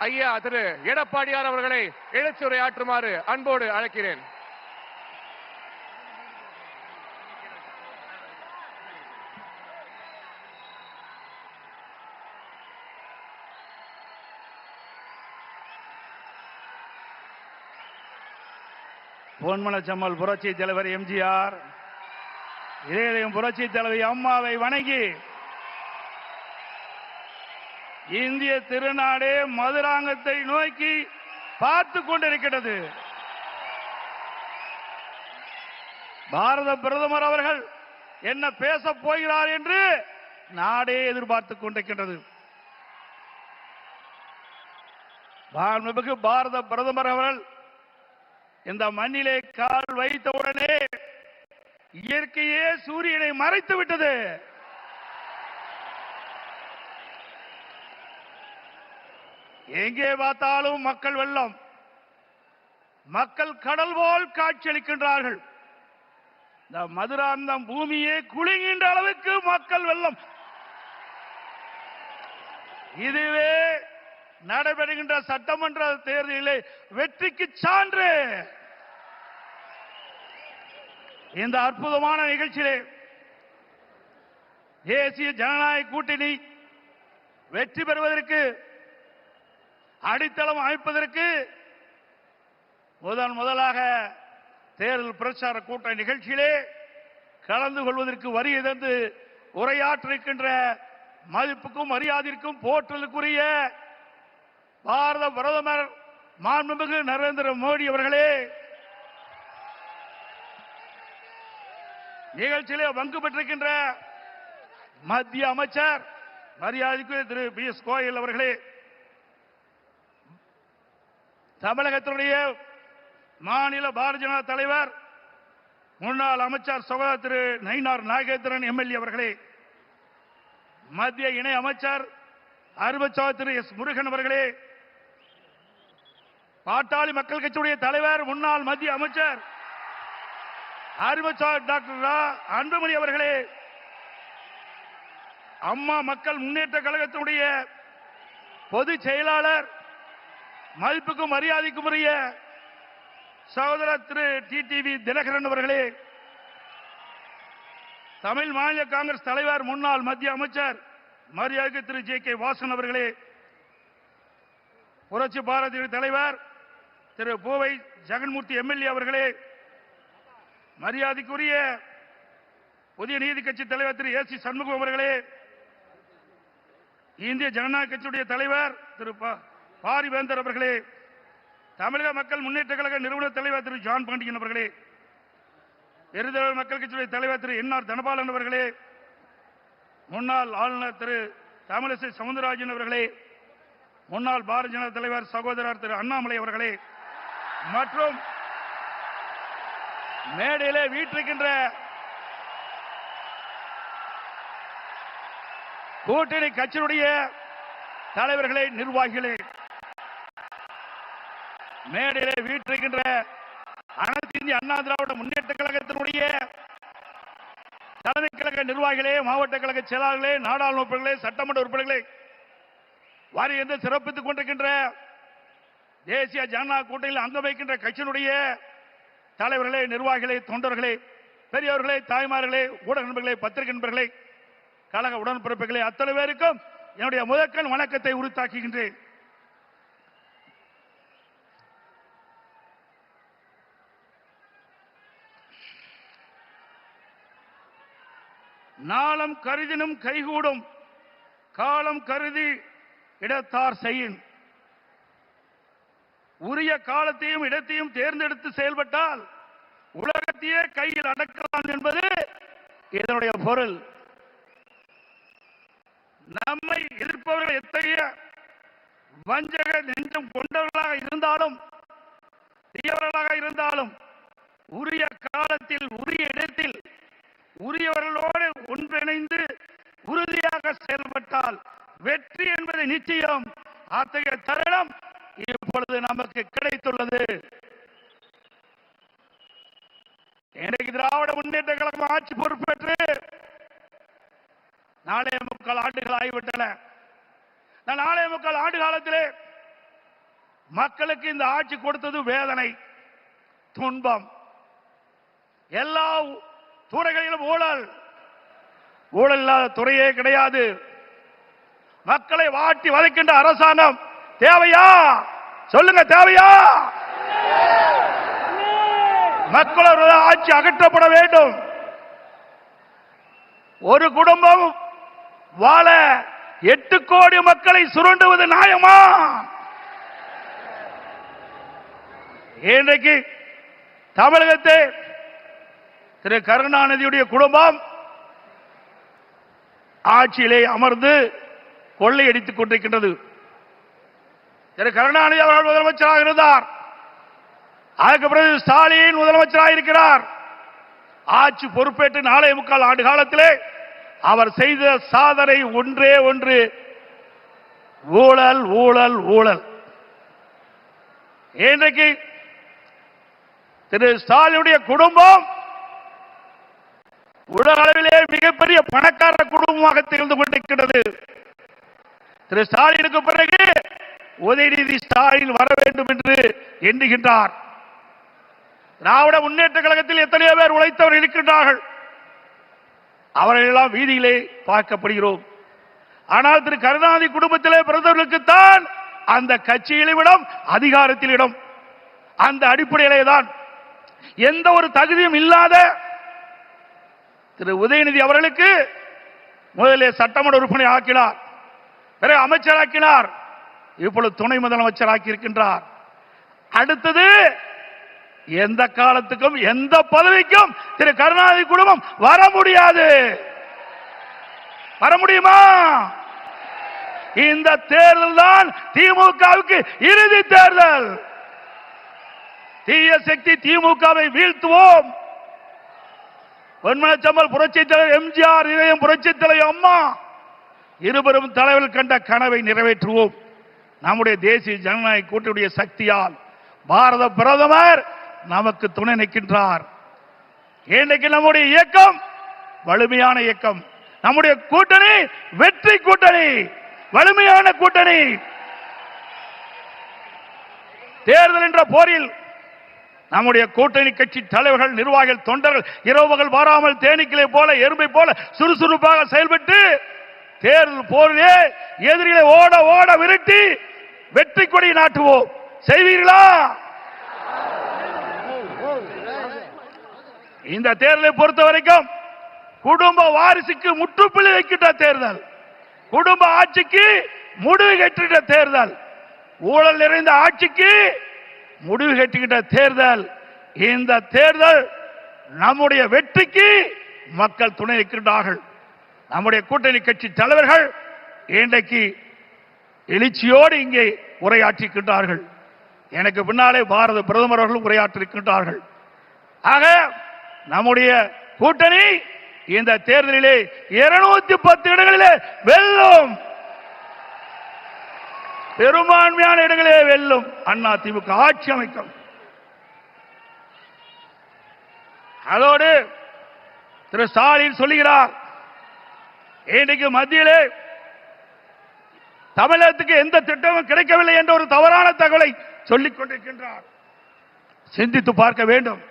ஐயா திரு எடப்பாடியார் அவர்களை எழுச்சியுரையாற்றுமாறு அன்போடு அழைக்கிறேன். பொன்மனச்சம்மல் புரட்சி தலைவர் எம்ஜிஆர், இதயம் புரட்சி தலைவி அம்மாவை வணங்கி இந்திய திருநாடே மதுராங்கத்தை நோக்கி பார்த்து கொண்டிருக்கிறது. பாரத பிரதமர் அவர்கள் என்ன பேச போகிறார் என்று நாடே எதிர்பார்த்துக் கொண்டிருக்கின்றது. பாரத பிரதமர் அவர்கள் இந்த மண்ணிலே கால் வைத்தவுடனே இயற்கையே சூரியனை மறைத்து விட்டது. எங்கே பார்த்தாலும் மக்கள் வெள்ளம், மக்கள் கடல் போல் காட்சியளிக்கின்றார்கள். இந்த மதுராந்தம் பூமியே குலுங்குகின்ற அளவுக்கு மக்கள் வெள்ளம். இதுவே நடைபெறுகின்ற சட்டமன்ற தேர்தலிலே வெற்றிக்கு சான்று. இந்த அற்புதமான நிகழ்ச்சியிலே தேசிய ஜனநாயக கூட்டணி வெற்றி பெறுவதற்கு அடித்தளம் அமைப்பதற்கு முதலாக தேர்தல் பிரச்சார கூட்ட நிகழ்ச்சியிலே கலந்து கொள்வதற்கு வருகை தந்து உரையாற்றிருக்கின்ற மதிப்புக்கும் மரியாதைக்கும் போற்றலுக்குரிய பாரத பிரதமர் மாண்புமிகு நரேந்திர மோடி அவர்களே, நிகழ்ச்சியிலே பங்கு பெற்றிருக்கின்ற மத்திய அமைச்சர் மரியாதைக்குரிய திரு பியூஷ் கோயல் அவர்களே, தமிழகத்தினுடைய மாநில பாரதிய ஜனதா தலைவர் முன்னாள் அமைச்சர் சகோதரர் திரு நயினார் நாகேந்திரன் எம்எல்ஏ அவர்களே, மத்திய இணை அமைச்சர் அருமைச்சகோதரர் திரு எஸ் முருகன் அவர்களே, பாட்டாளி மக்கள் கட்சியுடைய தலைவர் முன்னாள் மத்திய அமைச்சர் அருமைச்சகோதரர் டாக்டர் அன்புமணி அவர்களே, அம்மா மக்கள் முன்னேற்ற கழகத்தினுடைய பொதுச் செயலாளர் மதிப்புக்கும் மரியாதைக்கும் உரிய சகோதரர் திரு டிடிவி தினகரன் அவர்களே, தமிழ் மாநில காங்கிரஸ் தலைவர் முன்னாள் மத்திய அமைச்சர் மரியாதைக்கு திரு ஜே கே வாசன் அவர்களே, புரட்சி பாரதிய தலைவர் திரு பூவை ஜெகன்மூர்த்தி எம்எல்ஏ அவர்களே, மரியாதைக்குரிய புதிய நீதி கட்சி தலைவர் திரு ஏசி சண்முகம் அவர்களே, இந்திய ஜனநாயக கட்சியுடைய தலைவர் திரு பாரிவேந்தர் அவர்களே, தமிழக மக்கள் முன்னேற்ற கழக நிறுவனர் தலைவர் திரு ஜான் பாண்டியன் அவர்களே, எருதல் மக்கள் கட்சியுடைய தலைவர் திரு என்ஆர் தனபாலன் அவர்களே, முன்னாள் ஆளுநர் திரு தமிழிசை சவுந்தரராஜன் அவர்களே, முன்னாள் பாரதிய ஜனதா தலைவர் சகோதரர் திரு அண்ணாமலை அவர்களே, மற்றும் மேடையிலே வீற்றிருக்கின்ற கூட்டணி கட்சியினுடைய தலைவர்களே, நிர்வாகிகளே, மேடையிலே வீற்றிருக்கின்ற அனைத்து இந்திய அண்ணா திராவிட முன்னேற்ற கழகத்தினுடைய தலைமை கழக நிர்வாகிகளே, மாவட்ட கழக செயலாளர்களே, நாடாளுமன்ற உறுப்பினர்களே, சட்டமன்ற உறுப்பினர்களே, வாரி சிறப்பித்துக் கொண்டிருக்கின்ற தேசிய ஜனநாயக கூட்டணியில் அங்கம் வைக்கின்ற கட்சியினுடைய தலைவர்களே, நிர்வாகிகளே, தொண்டர்களே, பெரியவர்களே, தாய்மார்களே, ஊடக நண்பர்களே, பத்திரிகை நண்பர்களே, கழக உடன்பிறப்புகளே, அத்தனை பேருக்கும் என்னுடைய முதற்கண் வணக்கத்தை உரித்தாக்குகின்றேன். நாளம் கருதினும் கைகூடும், காலம் கருதி இடத்தார் செய்யின். உரிய காலத்தையும் இடத்தையும் தேர்ந்தெடுத்து செயல்பட்டால் உலகத்தையே கையில் அடக்கலாம் என்பது இதனுடைய பொருள். நம்மை எதிர்ப்பவர்கள் எத்தகைய வஞ்சக நெஞ்சம் கொண்டவர்களாக இருந்தாலும் தீயவர்களாக இருந்தாலும் உரிய காலத்தில் உரிய இடத்தில் உரியவர்களோடு ஒன்றிணைந்து உறுதியாக செயல்பட்டால் வெற்றி என்பது நிச்சயம். அத்தகைய தருணம் இப்பொழுது நமக்கு கிடைத்துள்ளது. இன்றைக்கு திராவிட முன்னேற்ற கழகம் ஆட்சி பொறுப்பேற்று 4.25 ஆண்டுகள் ஆகிவிட்டன. 4.25 ஆண்டு காலத்திலே மக்களுக்கு இந்த ஆட்சி கொடுத்தது வேதனை, துன்பம். எல்லா துறைகளிலும் ஊழல். ஊழல் இல்லாத துறையே கிடையாது. மக்களை வாட்டி வதைக்கின்ற அரசாங்கம் தேவையா? சொல்லுங்க, தேவையா? மக்களோட ஆட்சி அகற்றப்பட வேண்டும். ஒரு குடும்பம் வாழ 8 கோடி மக்களை சுரண்டுவது நியாயமா? இன்றைக்கு தமிழகத்தை திரு கருணாநிதியுடைய குடும்பம் ஆட்சியிலே அமர்ந்து கொள்ளையடித்துக் கொண்டிருக்கின்றது. திரு கருணாநிதி அவர்கள் முதலமைச்சராக இருந்தார். அதுக்கு பிறகு ஸ்டாலின் முதலமைச்சராக இருக்கிறார். ஆட்சி பொறுப்பேற்று 4.25 ஆண்டு காலத்திலே அவர் செய்த சாதனை ஒன்றே ஒன்று, ஊழல், ஊழல், ஊழல். இன்றைக்கு திரு ஸ்டாலினுடைய குடும்பம் உலக அளவிலே மிகப்பெரிய பணக்கார குடும்பமாக திகழ்ந்து கொண்டிருக்கிறது. திரு ஸ்டாலினுக்கு பிறகு உதயநிதி ஸ்டாலின் வர வேண்டும் என்று எண்ணுகின்றார். திராவிட முன்னேற்ற கழகத்தில் எத்தனையோ பேர் உழைத்தவர்கள் இருக்கின்றார்கள். அவர்கள் எல்லாம் வீதியிலே பார்க்கப்படுகிறோம். ஆனால் திரு கருணாநிதி குடும்பத்திலே பிறந்தவர்களுக்குத்தான் அந்த கட்சியிலும் இடம், அதிகாரத்தில் இடம். அந்த அடிப்படையிலே தான் எந்த ஒரு தகுதியும் இல்லாத திரு உதயநிதி அவர்களுக்கு முதலிலே சட்டமன்ற உறுப்பினர் ஆக்கினார், பிறகு அமைச்சராக்கினார், இப்பொழுது துணை முதலமைச்சராக்கி இருக்கின்றார். அடுத்தது எந்த காலத்துக்கும் எந்த பதவிக்கும் திரு கருணாநிதி குடும்பம் வர முடியாது. வர முடியுமா? இந்த தேர்தல் தான் திமுகவுக்கு இறுதி தேர்தல். தீய சக்தி திமுகவை வீழ்த்துவோம். பொன்மனச்சம்பல் புரட்சித் தலைவர் எம்ஜிஆர், இதயம் புரட்சித் தலைவர் அம்மா இருவரும் தலைவர்கள் கண்ட கனவை நிறைவேற்றுவோம். நம்முடைய தேசிய ஜனநாயக கூட்டணியுடைய சக்தியால் பாரத பிரதமர் நமக்கு துணை நிற்கின்றார். இன்றைக்கு நம்முடைய இயக்கம் வலிமையான இயக்கம். நம்முடைய கூட்டணி வெற்றி கூட்டணி, வலிமையான கூட்டணி. தேர்தல் என்ற போரில் நம்முடைய கூட்டணி கட்சி தலைவர்கள், நிர்வாகிகள், தொண்டர்கள் இரவு பகல் பாராமல் தேனீக்களை போல, எறும்பை போல சுறுசுறுப்பாக செயல்பட்டு தேர்தல் போரிலே எதிரிகளை ஓட ஓட விரட்டி வெற்றி கொடி நாட்டுவோம். செய்வீர்களா? இந்த தேர்தலை பொறுத்த வரைக்கும் குடும்ப வாரிசுக்கு முற்றுப்புள்ளி வைக்கின்ற தேர்தல், குடும்ப ஆட்சிக்கு முடிவு கட்டுகின்ற தேர்தல், ஊழல் நிறைந்த ஆட்சிக்கு முடிவு கட்டுகின்ற தேர்தல். இந்த தேர்தல் நம்முடைய வெற்றிக்கு மக்கள் துணை நிற்கின்றார்கள். நம்முடைய கூட்டணி கட்சி தலைவர்கள் இன்றைக்கு எழுச்சியோடு இங்கே உரையாற்றிருக்கின்றார்கள். எனக்கு பின்னாலே பாரத பிரதமர் அவர்கள் உரையாற்றிருக்கின்றார்கள். ஆக நம்முடைய கூட்டணி இந்த தேர்தலிலே 210 இடங்களிலே வெல்லும், பெரும்பான்மையான இடங்களே வெல்லும். அண்ணா திமுக ஆட்சி அமைக்கும். அதோடு திரு ஸ்டாலின் சொல்லுகிறார், இன்றைக்கு மத்தியிலே தமிழகத்துக்கு எந்த திட்டமும் கிடைக்கவில்லை என்ற ஒரு தவறான தகவலை சொல்லிக் கொண்டிருக்கின்றார். சிந்தித்து பார்க்க வேண்டும்.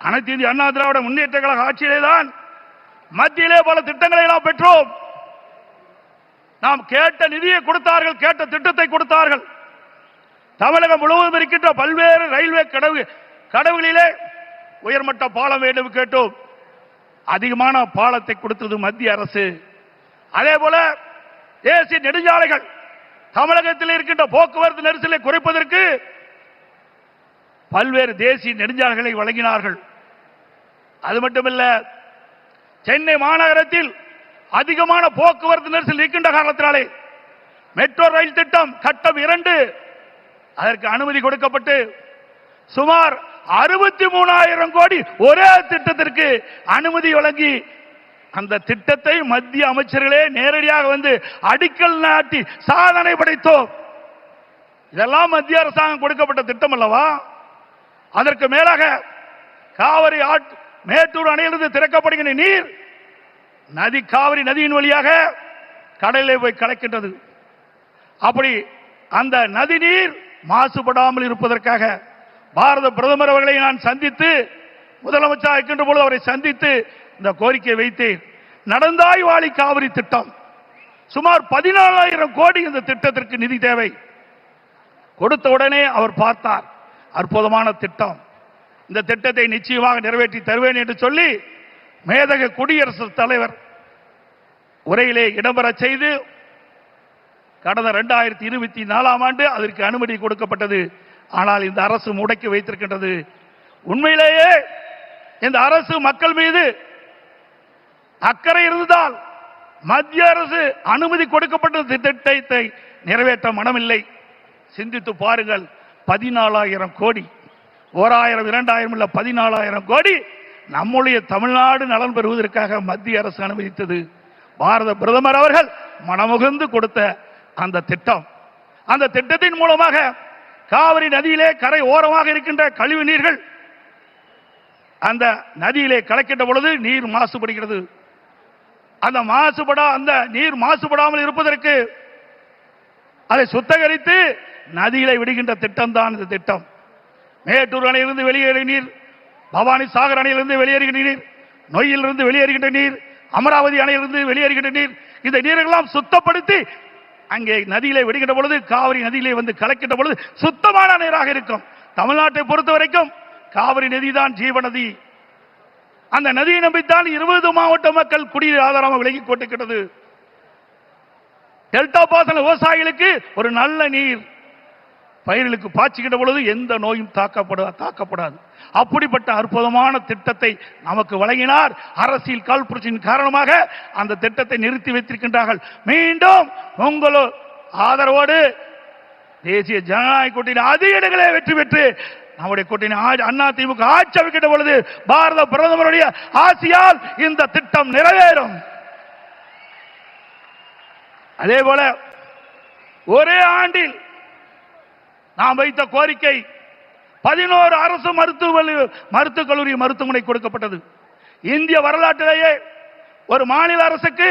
அனைத்து இந்திய அண்ணா திராவிட முன்னேற்ற கழக ஆட்சியிலே தான் மத்தியிலே பல திட்டங்களை நாம் பெற்றோம். நாம் கேட்ட நிதியை கொடுத்தார்கள், கேட்ட திட்டத்தை கொடுத்தார்கள். தமிழகம் முழுவதும் இருக்கின்ற பல்வேறு ரயில்வே கடவுகளிலே உயர்மட்ட பாலம் வேண்டும் கேட்டோம். அதிகமான பாலத்தை கொடுத்தது மத்திய அரசு. அதே போல தேசிய நெடுஞ்சாலைகள், தமிழகத்தில் இருக்கின்ற போக்குவரத்து நெரிசலை குறைப்பதற்கு பல்வேறு தேசிய நெடுஞ்சாலைகளை வழங்கினார்கள். அது மட்டுமல்ல, சென்னை மாநகரத்தில் அதிகமான போக்குவரத்து நெரிசல் இருக்கின்ற காரணத்தினாலே மெட்ரோ ரயில் திட்டம் கட்டம் 2 அதற்கு அனுமதி கொடுக்கப்பட்டு சுமார் 63,000 கோடி ஒரே திட்டத்திற்கு அனுமதி வழங்கி அந்த திட்டத்தை மத்திய அமைச்சர்களே நேரடியாக வந்து அடிக்கல் நாட்டி சாதனை படைத்தோம். இதெல்லாம் மத்திய அரசாங்கம் கொடுக்கப்பட்ட திட்டம் அல்லவா? அதற்கு மேலாக காவிரி மேட்டூர் அணையிலிருந்து திறக்கப்படுகின்ற நீர் நதி, காவிரி நதியின் வழியாக கடலிலே போய் கலக்கின்றது. அப்படி அந்த நதி நீர் மாசுபடாமல் இருப்பதற்காக பாரத பிரதமர் அவர்களை நான் சந்தித்து, முதலமைச்சர் இருக்கின்ற பொழுது அவரை சந்தித்து இந்த கோரிக்கை வைத்தேன். நடந்தாய் வாழி காவிரி திட்டம் சுமார் 14,000 கோடி இந்த திட்டத்திற்கு நிதி தேவை. கொடுத்த உடனே அவர் பார்த்தார், அற்புதமான திட்டம், இந்த திட்டத்தை நிச்சயமாக நிறைவேற்றி தருவேன் என்று சொல்லி மேதக குடியரசுத் தலைவர் உரையிலே இடம்பெற செய்து கடந்த 2024ஆம் ஆண்டு அதற்கு அனுமதி கொடுக்கப்பட்டது. ஆனால் இந்த அரசு முடக்கி வைத்திருக்கின்றது. உண்மையிலேயே இந்த அரசு மக்கள் மீது அக்கறை இருந்தால் மத்திய அரசு அனுமதி கொடுக்கப்பட்ட திட்டத்தை நிறைவேற்ற மனமில்லை. சிந்தித்து பாருங்கள், 14,000 கோடி, 1000 2000 இல்ல 14,000 கோடி நம்முடைய தமிழ்நாடு நலன் பெறுவதற்காக மத்திய அரசு அனுமதித்தது. பாரத பிரதமர் அவர்கள் மனமுகந்து கொடுத்த அந்த திட்டம், அந்த திட்டத்தின் மூலமாக காவிரி நதியிலே கரை ஓரமாக இருக்கின்ற கழிவு நீர்கள் அந்த நதியிலே கலக்கின்ற பொழுது நீர் மாசுபடுகிறது. அந்த நீர் மாசுபடாமல் இருப்பதற்கு அதை சுத்தகரித்து நதியிலே விடுகின்ற திட்டம் தான் இந்த திட்டம். மேட்டூர் அணையிலிருந்து வெளியேறிய நீர், பவானி சாகர் அணையிலிருந்து வெளியேறுகின்ற நீர், நொய்யிலிருந்து வெளியேறுகின்ற நீர், அமராவதி அணையிலிருந்து வெளியேறுகின்ற நீர், இந்த நீரெல்லாம் சுத்தப்படுத்தி அங்கே நதியிலே விடுகின்ற பொழுது, காவிரி நதியிலே வந்து கலக்கின்ற பொழுது சுத்தமான நீராக இருக்கும். தமிழ்நாட்டை பொறுத்த வரைக்கும் காவிரி நதி தான் ஜீவநதி. அந்த நதியை நம்பித்தான் 20 மாவட்ட மக்கள் குடிநீர் ஆதாரமாக விலகிக் கொண்டிருக்கிறது. டெல்டா பாசன விவசாயிகளுக்கு ஒரு நல்ல நீர் பயிர்களுக்கு பாய்ச்சுகின்ற பொழுது எந்த நோயும் தாக்கப்படாது. அப்படிப்பட்ட அற்புதமான திட்டத்தை நமக்கு வழங்கினார். அரசியல் காழ்ப்புணர்ச்சியின் காரணமாக அந்த திட்டத்தை நிறுத்தி வைத்திருக்கின்றார்கள். மீண்டும் உங்கள் ஆதரவோடு தேசிய ஜனநாயக கூட்டணி அதிக இடங்களே வெற்றி பெற்று நம்முடைய கூட்டணி அண்ணா திமுக ஆட்சி அமைக்கின்ற பொழுது பாரத பிரதமருடைய ஆசியால் இந்த திட்டம் நிறைவேறும். அதே போல ஒரே ஆண்டில் நாம் வைத்த கோரிக்கை 11 அரசு மருத்துவக் கல்லூரி மருத்துவமனை கொடுக்கப்பட்டது. இந்திய வரலாற்றிலேயே ஒரு மாநில அரசுக்கு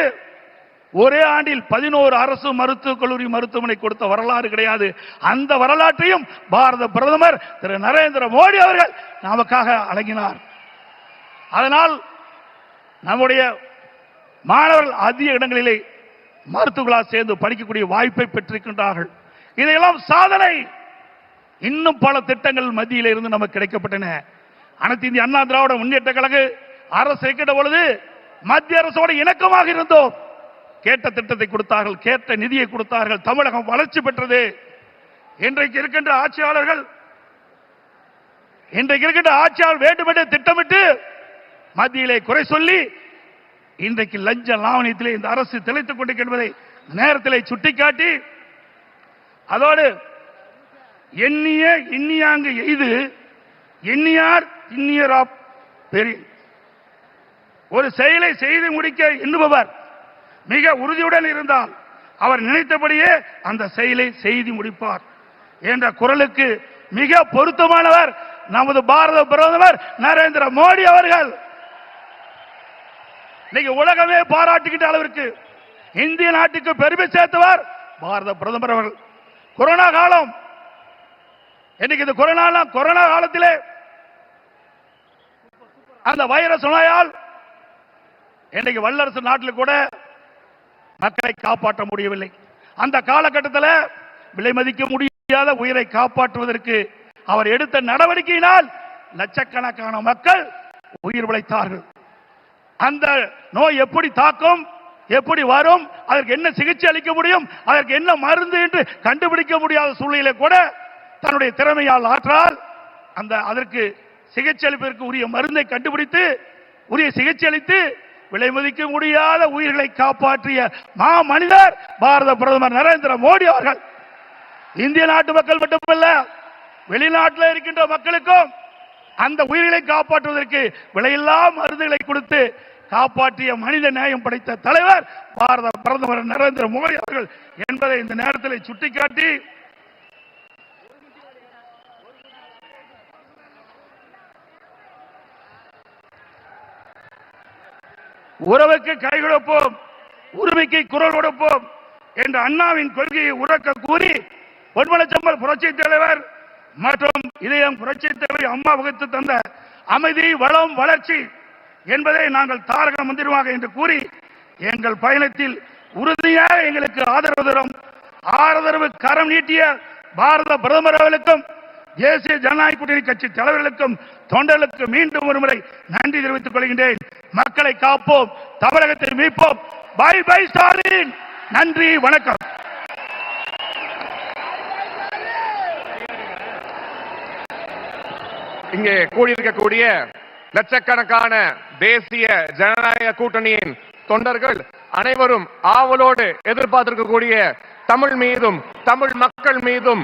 ஒரே ஆண்டில் 11 அரசு மருத்துவக் கல்லூரி மருத்துவமனை கொடுத்த வரலாறு கிடையாது. அந்த வரலாற்றையும் பாரத பிரதமர் திரு நரேந்திர மோடி அவர்கள் நமக்காக வழங்கினார். அதனால் நம்முடைய மாணவர்கள் அதிக இடங்களிலே மருத்துவர்களாக சேர்ந்து படிக்கக்கூடிய வாய்ப்பை பெற்றிருக்கின்றார்கள். இதையெல்லாம் சாதனை. இன்னும் பல திட்டங்கள் மத்தியில் இருந்து நமக்கு கிடைக்கப்பட்டன. அனைத்து இந்திய அண்ணா திராவிட முன்னேற்ற கழக அரசு இருக்கின்ற பொழுது மத்திய அரசோடு இணக்கமாக இருந்தோம். கேட்ட திட்டத்தை கொடுத்தார்கள், கேட்ட நிதியை கொடுத்தார்கள். தமிழகம் வளர்ச்சி பெற்றது. இன்றைக்கு இருக்கின்ற ஆட்சியாளர்கள் வேண்டுமென்றே திட்டமிட்டு மத்தியிலே குறை சொல்லி இன்றைக்கு லஞ்ச லாவணியத்திலே இந்த அரசு திளைத்துக் கொண்டிருக்கின்றதை நேரத்திலே சுட்டிக்காட்டி, அதோடு எண்ணிய இன்னியாங்கு எய்து எண்ணியார் இன்னியர் பெரிய ஒரு செயலை செய்து முடிக்க எண்ணுபவர் மிக உறுதியுடன் இருந்தால் அவர் நினைத்தபடியே அந்த செயலை செய்து முடிப்பார் என்ற குரலுக்கு மிக பொருத்தமானவர் நமது பாரத பிரதமர் நரேந்திர மோடி அவர்கள். இன்னைக்கு உலகமே பாராட்டுகின்ற அளவிற்கு இந்திய நாட்டுக்கு பெருமை சேர்த்தவர் பாரத பிரதமர் அவர்கள். கொரோனா காலம், இன்னைக்கு இந்த கொரோனா காலத்திலே அந்த வைரஸ் நோயால் இன்னைக்கு வல்லரசு நாட்டில் கூட மக்களை காப்பாற்ற முடியவில்லை. அந்த காலகட்டத்தில் விலை மதிக்க முடியாத உயிரை காப்பாற்றுவதற்கு அவர் எடுத்த நடவடிக்கையினால் லட்சக்கணக்கான மக்கள் உயிர் பிழைத்தார்கள். அந்த நோய் எப்படி தாக்கும், எப்படி வரும், அதற்கு என்ன சிகிச்சை அளிக்க முடியும், அதற்கு என்ன மருந்து என்று கண்டுபிடிக்க முடியாத சூழ்நிலை கூட தன்னுடைய திறமையால் ஆற்றால் அதற்கு சிகிச்சை அளிப்பதற்கு உரிய மருந்தை கண்டுபிடித்து உரிய சிகிச்சை அளித்து விலை மதிக்க முடியாத உயிர்களை காப்பாற்றிய மனிதர் பாரத பிரதமர் நரேந்திர மோடி அவர்கள். இந்திய நாட்டு மக்கள் மட்டுமல்ல, வெளிநாட்டில் இருக்கின்ற மக்களுக்கும் அந்த உயிர்களை காப்பாற்றுவதற்கு விலையில்லா மருந்துகளை கொடுத்து காப்பாற்றிய மனித நேயம் படைத்த தலைவர் பாரத பிரதமர் நரேந்திர மோடி அவர்கள் என்பதை இந்த நேரத்தில் சுட்டிக்காட்டி, உறவுக்கு கை கொடுப்போம், உரிமைக்கு குரல் கொடுப்போம் என்ற அண்ணாவின் கொள்கையை உறக்க கூறி பொன்மனச்செம்மல் புரட்சி தலைவர் மற்றும் இதயம் புரட்சி தலைவர் அம்மா வகுத்து தந்த அமைதி, வளம், வளர்ச்சி என்பதை நாங்கள் தாரக மந்திரமாக என்று கூறி எங்கள் பயணத்தில் உறுதியாக எங்களுக்கு ஆதரவு கரம் நீட்டிய பாரத பிரதமர் அவர்களுக்கும் தேசிய ஜனநாயக கூட்டணி கட்சி தலைவர்களுக்கும் தொண்டர்களுக்கும் மீண்டும் ஒருமுறை நன்றி தெரிவித்துக் கொள்கின்றேன். மக்களை காப்போம், தமிழகத்தை மீட்போம். By by Stalin. நன்றி, வணக்கம். இங்கே கூடியிருக்கக்கூடிய லட்சக்கணக்கான தேசிய ஜனநாயக கூட்டணியின் தொண்டர்கள் அனைவரும் ஆவலோடு எதிர்பார்த்திருக்கக்கூடிய தமிழ் மீதும் தமிழ் மக்கள் மீதும்